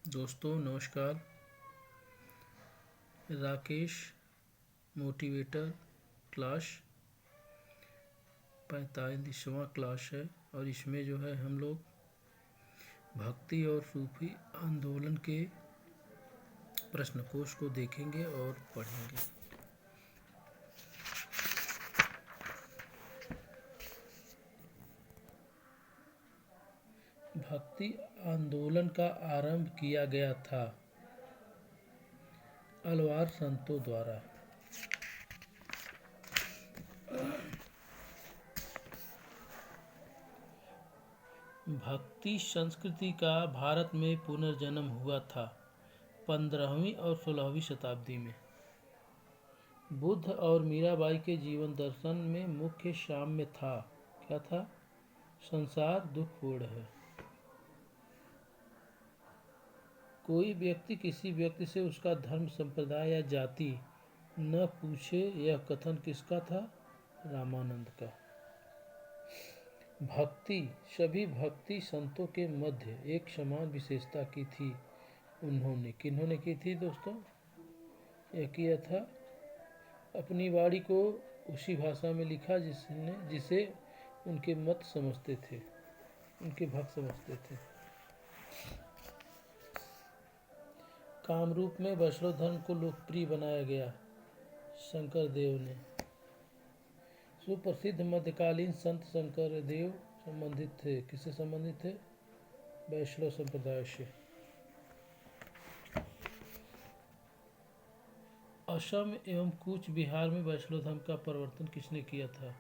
दोस्तों नमस्कार। Rakesh motivator class 45वां class है और इसमें जो है हम लोग भक्ति और सूफी आंदोलन के प्रश्नकोश को देखेंगे और पढ़ेंगे। भक्ति आंदोलन का आरंभ किया गया था अलवार संतों द्वारा। भक्ति संस्कृति का भारत में पुनर्जन्म हुआ था 15वीं और 16वीं शताब्दी में। बुद्ध और मीराबाई के जीवन दर्शन में मुख्य साम्य था। क्या था? संसार दुखपूर्ण है। कोई व्यक्ति किसी व्यक्ति से उसका धर्म, संप्रदाय या जाति न पूछे। यह कथन किसका था? रामानंद का। भक्ति सभी भक्ति संतों के मध्य एक समान विशेषता की थी। किन्होंने की थी दोस्तों? यह किया था अपनी वाणी को उसी भाषा में लिखा जिसे उनके मत समझते थे, उनके भक्त समझते थे। कामरूप में वैष्णव धर्म को लोकप्रिय बनाया गया शंकर देव ने। सुप्रसिद्ध मध्यकालीन संत शंकर देव संबंधित थे। किससे संबंधित थे? वैष्णव संप्रदाय से। असम एवं कूच बिहार में वैष्णव धर्म का प्रवर्तन किसने किया था?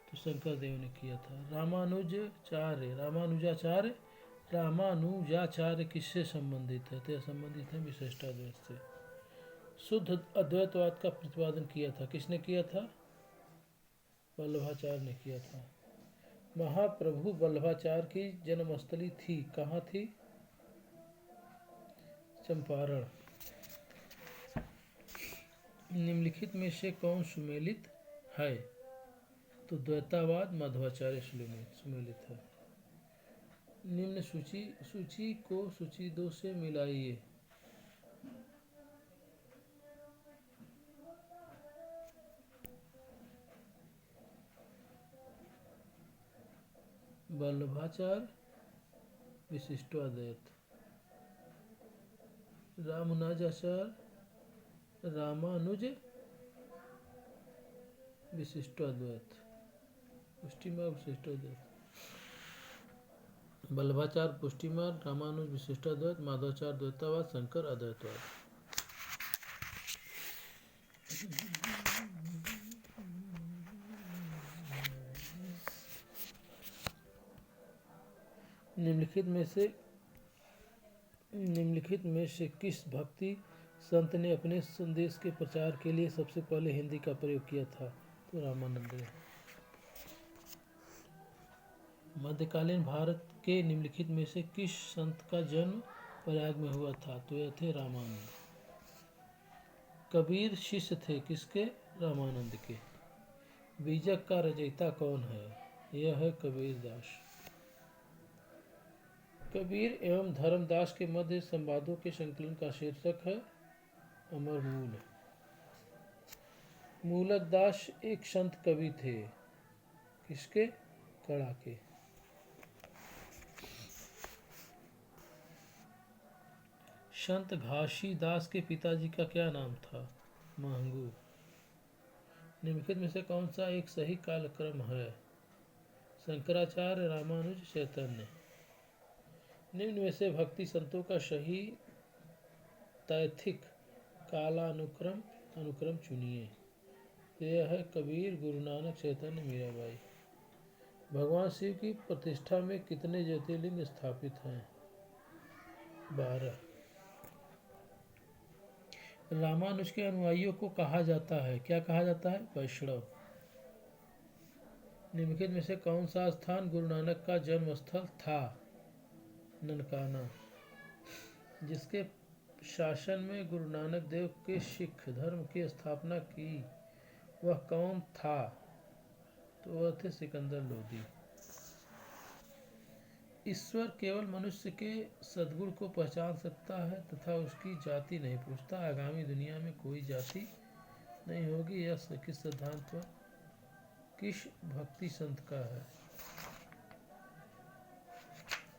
तो शंकर देव ने किया था। रामानुजाचार्य किससे संबंधित है? तो संबंधित है विशिष्टाद्वैत से। शुद्ध अद्वैतवाद का प्रतिपादन किया था। किसने किया था? वल्लभाचार्य ने किया था। महाप्रभु वल्लभाचार्य की जन्मस्थली थी। कहाँ थी? चंपारण। निम्नलिखित में से कौन सुमेलित है? तो द्वैतावाद माधवाचार्य सुमेलित है। निम्न सूची को सूची 2 से मिलाइए। वल्लभाचार्य विशिष्टाद्वैत, रामानुजाचार्य रामानुज विशिष्टाद्वैत, पुष्टिमार्ग विशिष्टाद्वैत। वल्लभाचार्य पुष्टिमार्ग, रामानुज विशिष्टाद्वैत, माधवाचार्य द्वैतावाद, शंकर अद्वैतवाद। निम्नलिखित में से किस भक्ति संत ने अपने संदेश के प्रचार के लिए सबसे पहले हिंदी का प्रयोग किया था? तो रामानंद ने। मध्यकालीन भारत के निम्नलिखित में से किस संत का जन्म प्रयाग में हुआ था? तो यह थे रामानंद। कबीर शिष्य थे किसके? रामानंद के। बीजक का रचयिता कौन है? यह है कबीर दास। कबीर एवं धर्मदास के मध्य संवादों के संकलन का शीर्षक है अमर मूल। मूलक दास एक संत कवि थे। किसके? कड़ा के। संत घासीदास के पिताजी का क्या नाम था? महंगू। निम्नलिखित में से कौन सा एक सही कालक्रम है? शंकराचार्य, रामानुज, चैतन्य। निम्न में से भक्ति संतों का सही तैथिक कालानुक्रम चुनिए। यह है कबीर, गुरु नानक, चैतन्य, मीराबाई। भगवान शिव की प्रतिष्ठा में कितने ज्योतिर्लिंग स्थापित हैं? 12। रामानुज के अनुयायियों को कहा जाता है, क्या कहा जाता है? वैष्णव। निम्नलिखित में से कौन सा स्थान गुरु नानक का जन्म स्थल था? ननकाना। जिसके शासन में गुरु नानक देव के सिख धर्म की स्थापना की वह कौन था? तो वह थे सिकंदर लोदी। ईश्वर केवल मनुष्य के सद्गुण को पहचान सकता है तथा उसकी जाति नहीं पूछता। आगामी दुनिया में कोई जाति नहीं होगी। यह किस सिद्धांत पर, किस भक्ति संत का है?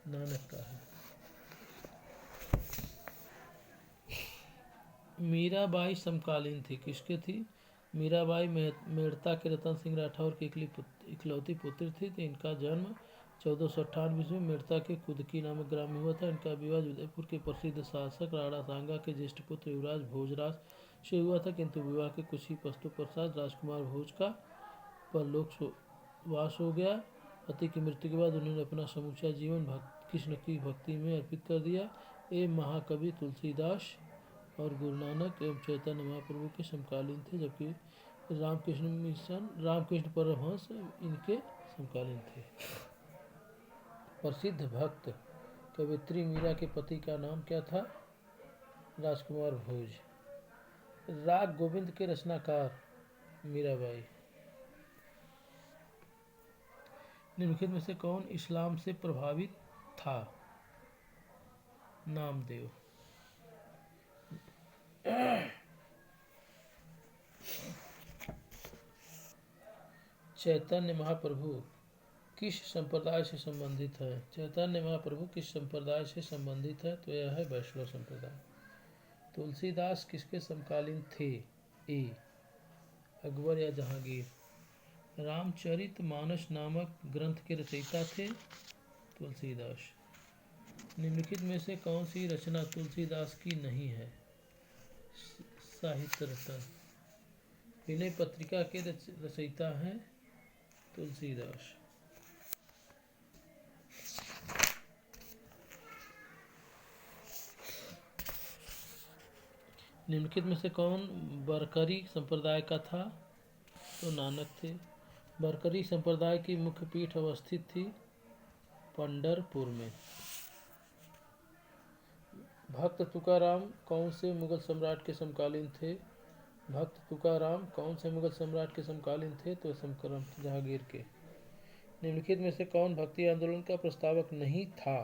नानक का है। मीराबाई समकालीन थी, किसके थी? मीराबाई मेड़ता के रतन सिंह राठौर की इकलौती पुत्री थी। तो इनका जन्म 1498 ईस्वी में मेड़ता के कुदकी नामक ग्राम में हुआ था। इनका विवाह उदयपुर के प्रसिद्ध शासक राणा सांगा के ज्येष्ठ पुत्र युवराज भोजराज से हुआ था, किंतु विवाह के कुछ ही पश्चात प्रसाद राजकुमार भोज का परलोकवास हो गया। पति की मृत्यु के बाद उन्होंने अपना समूचा जीवन कृष्ण की भक्ति में अर्पित कर दिया। ये महाकवि तुलसीदास और गुरु नानक एवं चैतन्य महाप्रभु के समकालीन थे, जबकि रामकृष्ण परमहंस इनके समकालीन थे। प्रसिद्ध भक्त कवित्री मीरा के पति का नाम क्या था? राजकुमार भोज। राग गोविंद के रचनाकार मीराबाई। निम्नलिखित में से कौन इस्लाम से प्रभावित था? नामदेव। चैतन्य महाप्रभु किस संप्रदाय से संबंधित है? चैतन्य महाप्रभु किस संप्रदाय से संबंधित है? तो यह है वैष्णव संप्रदाय। तुलसीदास किसके समकालीन थे? ए अकबर या जहांगीर। रामचरितमानस नामक ग्रंथ के रचयिता थे तुलसीदास। निम्नलिखित में से कौन सी रचना तुलसीदास की नहीं है? साहित्य रत्न। विनय पत्रिका के रचयिता हैं तुलसीदास। निम्नलिखित में से कौन बरकरी संप्रदाय का था? तो नानक थे। बरकरी संप्रदाय की मुख्य पीठ अवस्थित थी पंढरपुर में। भक्त तुकाराम कौन से मुगल सम्राट के समकालीन थे? भक्त तुकाराम कौन से मुगल सम्राट के समकालीन थे? तो समक्रम जहांगीर के। निम्नलिखित में से कौन भक्ति आंदोलन का प्रस्तावक नहीं था?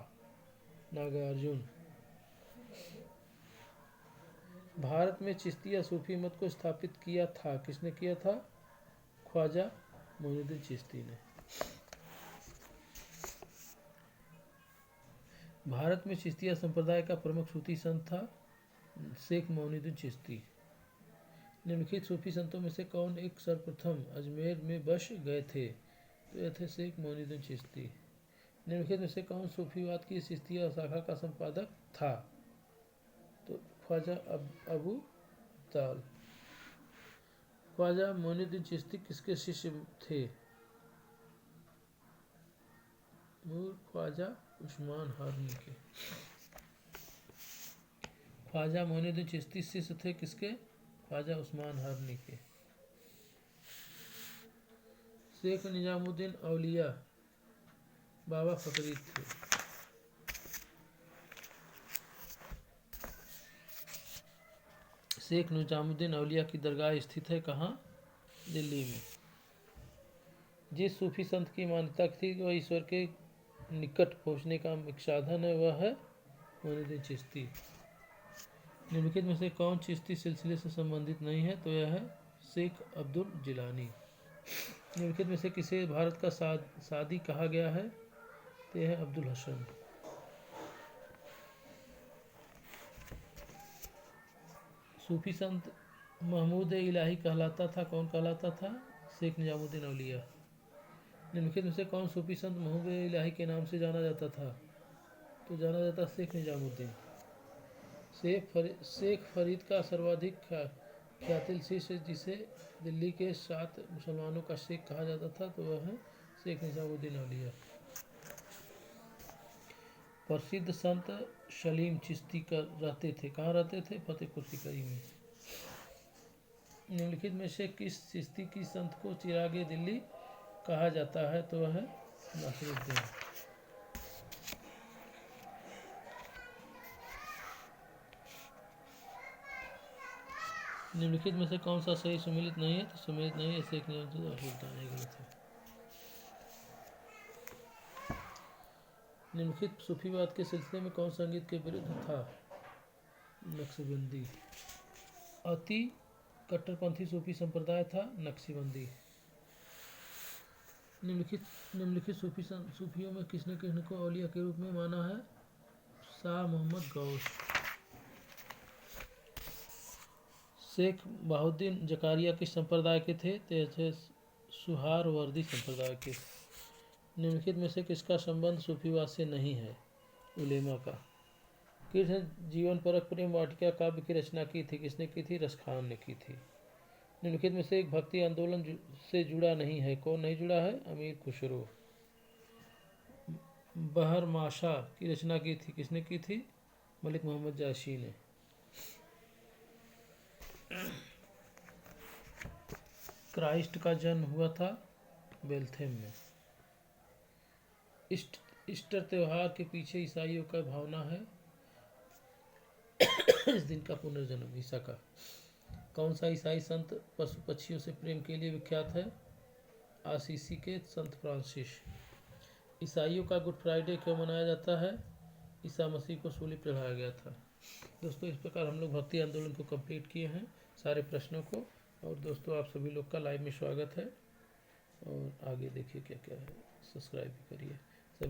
नागार्जुन। भारत में चिश्तिया सूफी मत को स्थापित किया था, किसने किया था? ख्वाजा मोइनुद्दीन चिश्ती ने। भारत में चिश्तिया संप्रदाय का प्रमुख सूफी संत था शेख मोइनुद्दीन चिश्ती। निम्नलिखित सूफी संतों में से कौन एक सर्वप्रथम अजमेर में बस गए थे? तो यह थे शेख मोइनुद्दीन चिश्ती। निम्नलिखित में से कौन सूफीवाद की चिश्तिया शाखा का संपादक था? तो ख्वाजा अबू अब्दाल। ख्वाजा मोइनुद्दीन चिश्ती किसके शिष्य थे? ख्वाजा उस्मान हारनी के। ख्वाजा मोइनुद्दीन चिश्ती शिष्य थे किसके? ख्वाजा उस्मान हारनी के। शेख निजामुद्दीन औलिया बाबा फरीद थे। शेख निजामुद्दीन औलिया की दरगाह स्थित है कहाँ? दिल्ली में। जिस सूफी संत की मान्यता थी वह ईश्वर के निकट पहुँचने का एक साधन है, वह है मोइनुद्दीन चिश्ती। निम्नलिखित में से कौन चिश्ती सिलसिले से संबंधित नहीं है? तो यह है शेख अब्दुल जिलानी। निम्नलिखित में से किसे भारत का सादी कहा गया है? तो यह है अब्दुल हसन। सूफी संत महमूद इलाही कहलाता था, कौन कहलाता था? शेख निजामुद्दीन औलिया। निम्नलिखित में से कौन सूफी संत महमूद इलाही के नाम से जाना जाता था? तो जाना जाता शेख निजामुद्दीन। शेख फरीद का सर्वाधिक ख्यातिल शिष्य जिसे दिल्ली के 7 मुसलमानों का शेख कहा जाता था, तो वह है शेख निजामुद्दीन औलिया। प्रसिद्ध संत सलीम चिश्ती रहते थे, कहाँ रहते थे? फतेहपुर सीकरी में। निम्नलिखित में से किस चिश्ती की संत को चिरागे दिल्ली कहा जाता है? तो वह है नासिरुद्दीन। निम्नलिखित में से कौन सा सही सुमिलित नहीं है? तो सुमिलित नहीं है, शेख निजामुद्दीन औलिया गलत है। निम्नलिखित सूफीवाद के सिलसिले में कौन संगीत के विरुद्ध था? नक्शबंदी। अति कट्टरपंथी सूफी संप्रदाय था नक्शबंदी। निम्नलिखित सूफियों में किसने को औलिया के रूप में माना है? शाह मोहम्मद गौस। शेख बहाउद्दीन जकारिया किस संप्रदाय के थे? तो सुहारवर्दी संप्रदाय के। निम्नलिखित में से किसका संबंध सूफीवाद से नहीं है? उलेमा का। कृष्ण जीवन परक प्रेम वाटिका काव्य की रचना की थी? किसने की थी? रसखान ने की थी। निम्नलिखित में से एक भक्ति आंदोलन से जुड़ा नहीं है? कौन नहीं जुड़ा है? अमीर खुसरो। बहरमाशा की रचना की थी? किसने की थी? मलिक मोहम्मद जायसी ने। क्राइस्ट का जन्म हुआ था बेल्थेम में। ईस्टर त्योहार के पीछे ईसाइयों का भावना है इस दिन का पुनर्जन्म ईसा का। कौन सा ईसाई संत पशु पक्षियों से प्रेम के लिए विख्यात है? आसीसी के संत फ्रांसिस। ईसाइयों का गुड फ्राइडे क्यों मनाया जाता है? ईसा मसीह को सूली पर चढ़ाया गया था। दोस्तों, इस प्रकार हम लोग भक्ति आंदोलन को कंप्लीट किए हैं, सारे प्रश्नों को। और दोस्तों, आप सभी लोग का लाइव में स्वागत है। और आगे देखिए क्या क्या है, सब्सक्राइब भी करिए।